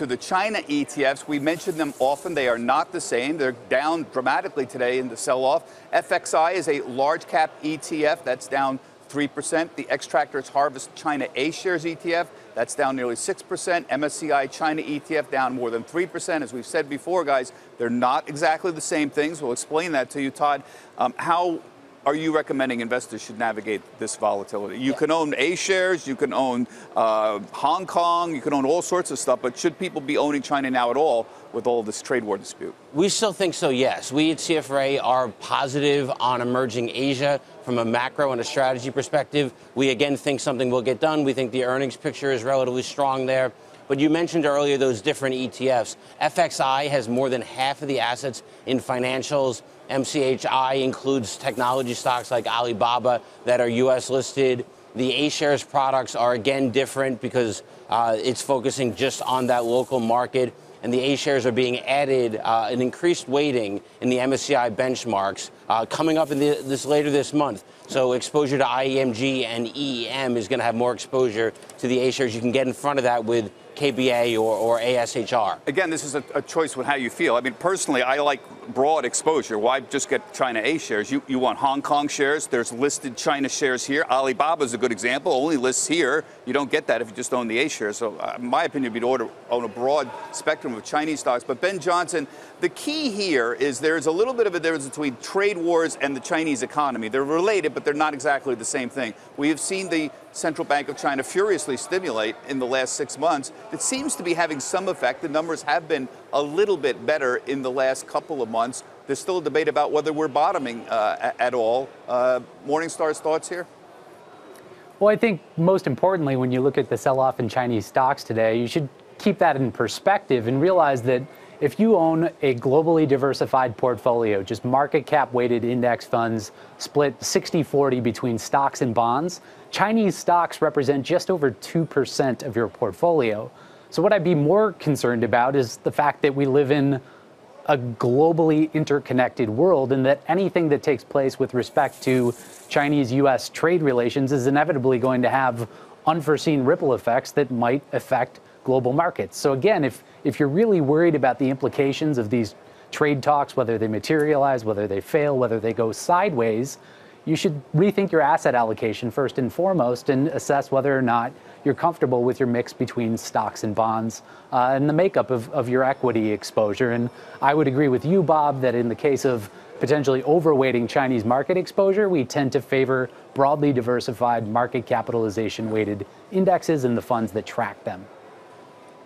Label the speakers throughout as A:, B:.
A: to the China ETFs. We mention them often. They are not the same. They're down dramatically today in the sell-off. FXI is a large cap ETF that's down 3%. The Extractors Harvest China A shares ETF, that's down nearly 6%. MSCI China ETF down more than 3%. As we've said before, guys, they're not exactly the same things. We'll explain that to you, Todd. How are you recommending investors should navigate this volatility? You can own A shares, you can own Hong Kong, you can own all sorts of stuff, but should people be owning China now at all with all this trade war dispute?
B: We still think so, yes. We at CFRA are positive on emerging Asia from a macro and a strategy perspective. We again think something will get done. We think the earnings picture is relatively strong there. But you mentioned earlier those different ETFs. FXI has more than half of the assets in financials. MCHI includes technology stocks like Alibaba that are U.S. listed. The A-shares products are again different because it's focusing just on that local market. And the A-shares are being added an increased weighting in the MSCI benchmarks coming up in later this month. So exposure to IEMG and EEM is going to have more exposure to the A-shares. You can get in front of that with KBA or ASHR.
A: Again, this is a choice with how you feel. I mean, personally, I like broad exposure. Why just get China A shares? You want Hong Kong shares. There's listed China shares here. Alibaba is a good example. Only lists here. You don't get that if you just own the A shares. So in my opinion, you'd own a broad spectrum of Chinese stocks. But Ben Johnson, the key here is there's a little bit of a difference between trade wars and the Chinese economy. They're related, but they're not exactly the same thing. We have seen the Central Bank of China furiously stimulate in the last 6 months. It seems to be having some effect. The numbers have been a little bit better in the last couple of months. There's still a debate about whether we're bottoming at all. Morningstar's thoughts here?
C: Well, I think most importantly, when you look at the sell-off in Chinese stocks today, you should keep that in perspective and realize that if you own a globally diversified portfolio, just market cap weighted index funds split 60-40 between stocks and bonds, Chinese stocks represent just over 2% of your portfolio. So what I'd be more concerned about is the fact that we live in a globally interconnected world and that anything that takes place with respect to Chinese-U.S. trade relations is inevitably going to have unforeseen ripple effects that might affect global markets. So again, if you're really worried about the implications of these trade talks, whether they materialize, whether they fail, whether they go sideways, you should rethink your asset allocation first and foremost and assess whether or not you're comfortable with your mix between stocks and bonds and the makeup of your equity exposure. And I would agree with you, Bob, that in the case of potentially overweighting Chinese market exposure, we tend to favor broadly diversified market capitalization weighted indexes and the funds that track them.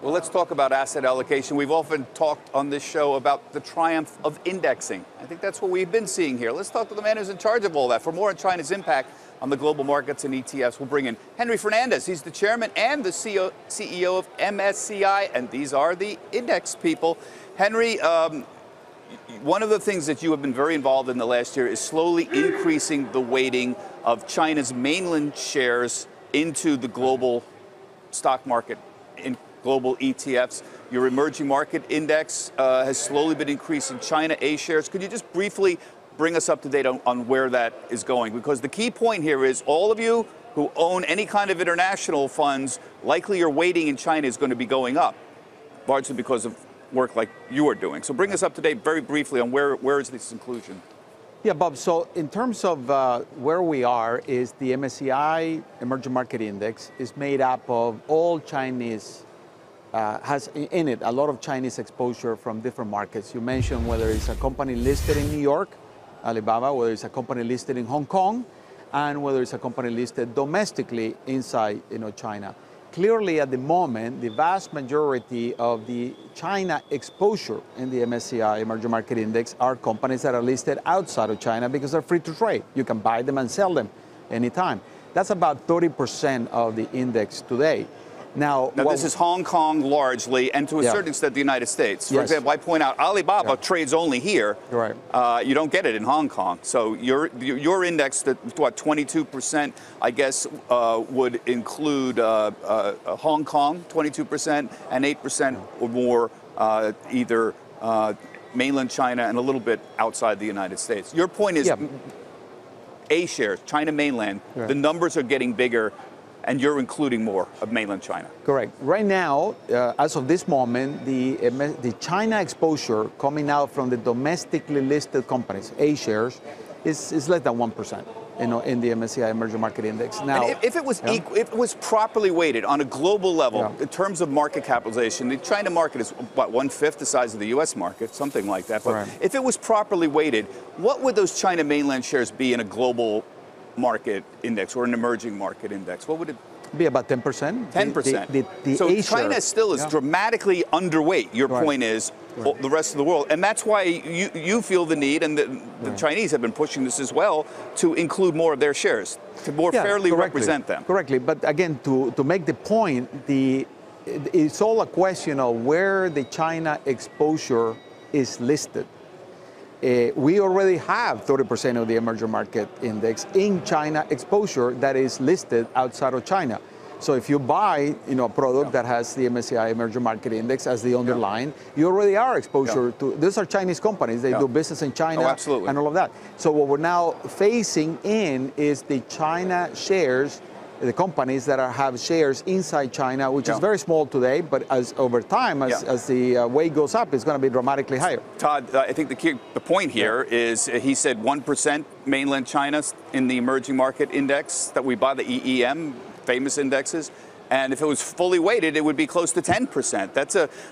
A: Well, let's talk about asset allocation. We've often talked on this show about the triumph of indexing. I think that's what we've been seeing here. Let's talk to the man who's in charge of all that. For more on China's impact on the global markets and ETFs, we'll bring in Henry Fernandez. He's the chairman and the CEO of MSCI, and these are the index people. Henry, one of the things that you have been very involved in the last year is slowly increasing the weighting of China's mainland shares into the global stock market, in global ETFs. Your emerging market index has slowly been increasing China A shares. Could you just briefly bring us up to date on where that is going? Because the key point here is all of you who own any kind of international funds, likely your weighting in China is going to be going up, largely because of work like you are doing. So bring us up to date very briefly on where is this inclusion?
D: Yeah, Bob, so in terms of where we are is the MSCI Emerging Market Index is made up of all Chinese, has in it a lot of Chinese exposure from different markets. You mentioned whether it's a company listed in New York, Alibaba, whether it's a company listed in Hong Kong, and whether it's a company listed domestically inside China. Clearly, at the moment, the vast majority of the China exposure in the MSCI Emerging Market Index are companies that are listed outside of China because they're free to trade. You can buy them and sell them anytime. That's about 30% of the index today. Now
A: this is Hong Kong largely, and to a certain extent the United States. For example, I point out Alibaba trades only here.
D: Right.
A: You don't get it in Hong Kong. So your index, that what 22%, I guess, would include Hong Kong, 22%, and 8% or more either mainland China and a little bit outside the United States. Your point is A shares, China mainland, the numbers are getting bigger. and you're including more of mainland China.
D: Correct. Right now, as of this moment, the China exposure coming out from the domestically listed companies, A shares, is less than 1%. In the MSCI Emerging Market Index. Now,
A: and if it was if it was properly weighted on a global level in terms of market capitalization, the China market is what, 1/5 the size of the U.S. market, something like that. But
D: right.
A: if it was properly weighted, what would those China mainland shares be in a global market index or an emerging market index? What would it
D: be? About 10%.
A: 10%. So China still is dramatically underweight. Your point is the rest of the world, and that's why you feel the need, and the Chinese have been pushing this as well, to include more of their shares, to more fairly represent them.
D: Correctly, but again, to make the point, it's all a question of where the China exposure is listed. We already have 30% of the emerging market index in China exposure that is listed outside of China. So if you buy, a product that has the MSCI Emerging Market Index as the underlying, you already are exposure to. These are Chinese companies. They do business in China and all of that. So what we're now facing in is the China shares, the companies that have shares inside China, which is very small today, but as over time, as the weight goes up, it's going to be dramatically higher.
A: Todd, I think the point here is he said 1% mainland China in the emerging market index that we buy, the EEM, famous indexes. And if it was fully weighted, it would be close to 10%.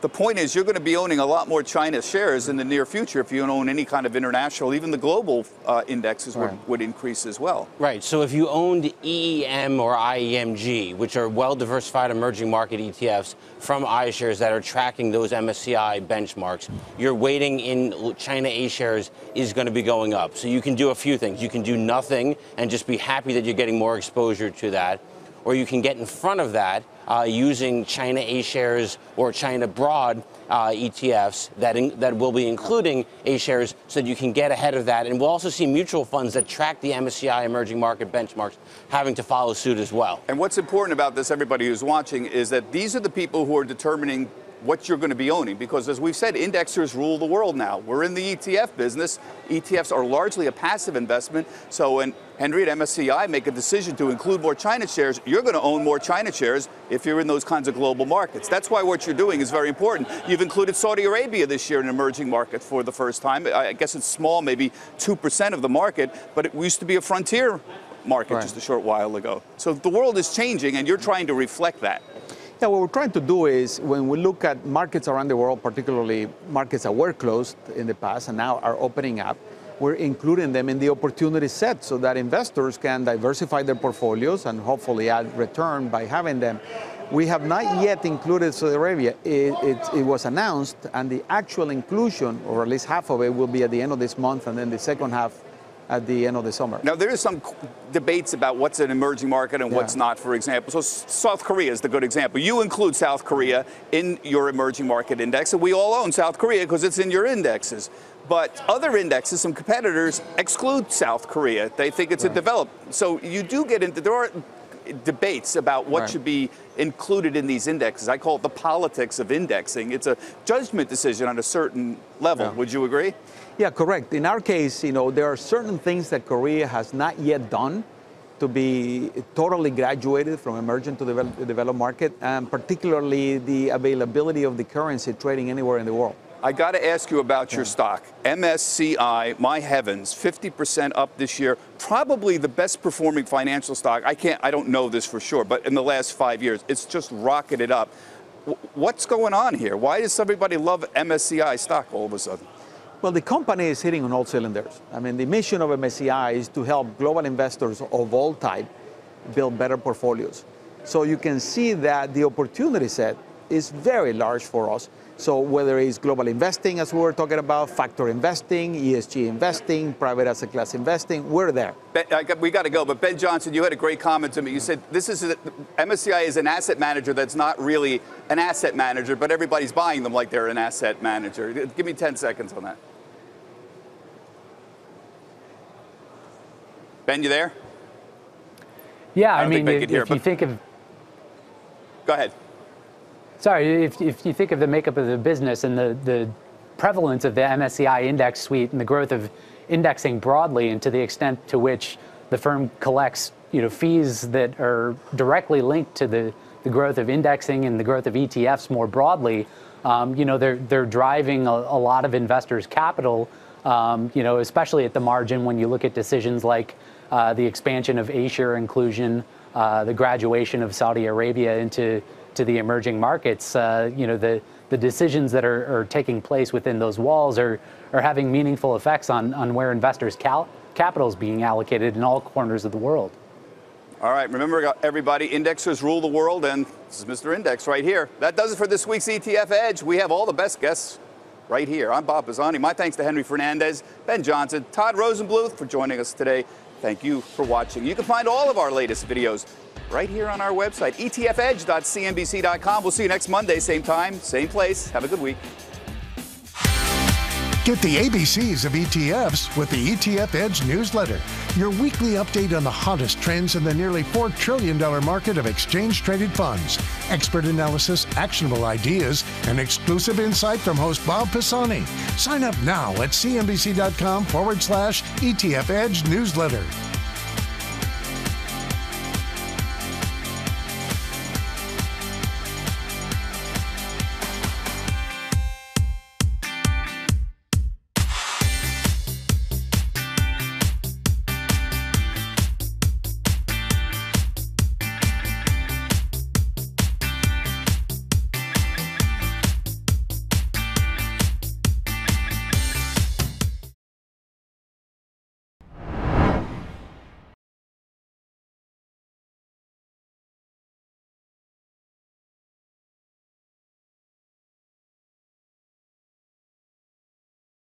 A: The point is you're going to be owning a lot more China shares in the near future if you own any kind of international, even the global indexes would increase as well.
B: Right. So if you owned EEM or IEMG, which are well-diversified emerging market ETFs from iShares that are tracking those MSCI benchmarks, your weighting in China A shares is going to be going up. So you can do a few things. You can do nothing and just be happy that you're getting more exposure to that. Or you can get in front of that using China A shares or China broad ETFs that will be including A shares, so that you can get ahead of that. And we'll also see mutual funds that track the MSCI emerging market benchmarks having to follow suit as well.
A: And what's important about this, everybody who's watching, is that these are the people who are determining what you're going to be owning, because as we've said, indexers rule the world now. We're in the ETF business. ETFs are largely a passive investment. So when Henry at MSCI make a decision to include more China shares, you're going to own more China shares if you're in those kinds of global markets. That's why what you're doing is very important. You've included Saudi Arabia this year in emerging markets for the first time. I guess it's small, maybe 2% of the market, but it used to be a frontier market just a short while ago. So the world is changing, and you're trying to reflect that.
D: Yeah, what we're trying to do is, when we look at markets around the world, particularly markets that were closed in the past and now are opening up, we're including them in the opportunity set so that investors can diversify their portfolios and hopefully add return by having them. We have not yet included Saudi Arabia. It was announced, and the actual inclusion, or at least half of it, will be at the end of this month, and then the second half at the end of the summer.
A: Now, there is some debates about what's an emerging market and what's not, for example. So South Korea is the good example. You include South Korea in your emerging market index, and we all own South Korea because it's in your indexes. But other indexes, some competitors, exclude South Korea. They think it's a developed. So you do get into, there are debates about what should be included in these indexes. I call it the politics of indexing. It's a judgment decision on a certain level. Would you agree?
D: Yeah, correct. In our case, there are certain things that Korea has not yet done to be totally graduated from emerging to developed market, and particularly the availability of the currency trading anywhere in the world.
A: I got to ask you about your stock. MSCI, my heavens, 50% up this year. Probably the best performing financial stock. I don't know this for sure, but in the last 5 years, it's just rocketed up. What's going on here? Why does everybody love MSCI stock all of a sudden?
D: Well, the company is hitting on all cylinders. I mean, the mission of MSCI is to help global investors of all type build better portfolios. So you can see that the opportunity set is very large for us. So whether it's global investing, as we were talking about, factor investing, ESG investing, private asset class investing, we're there.
A: We got to go, but Ben Johnson, you had a great comment to me. You said MSCI is an asset manager that's not really an asset manager, but everybody's buying them like they're an asset manager. Give me 10 seconds on that. Ben, you there?
C: Yeah, I mean, if you think of...
A: Go ahead.
C: Sorry, if you think of the makeup of the business and the prevalence of the MSCI index suite and the growth of indexing broadly, and to the extent to which the firm collects fees that are directly linked to the growth of indexing and the growth of ETFs more broadly, they're driving a lot of investors' capital, especially at the margin when you look at decisions like the expansion of A-share inclusion, the graduation of Saudi Arabia into the emerging markets. The decisions that are taking place within those walls are having meaningful effects on where investors' capital is being allocated in all corners of the world.
A: All right, remember, everybody, indexers rule the world, and this is Mr. Index right here. That does it for this week's ETF Edge. We have all the best guests right here. I'm Bob Pisani. My thanks to Henry Fernandez, Ben Johnson, Todd Rosenbluth for joining us today. Thank you for watching. You can find all of our latest videos right here on our website, etfedge.cnbc.com. We'll see you next Monday, same time, same place. Have a good week.
E: Get the ABCs of ETFs with the ETF Edge newsletter, your weekly update on the hottest trends in the nearly $4 trillion market of exchange-traded funds, expert analysis, actionable ideas, and exclusive insight from host Bob Pisani. Sign up now at cnbc.com/ETF Edge newsletter.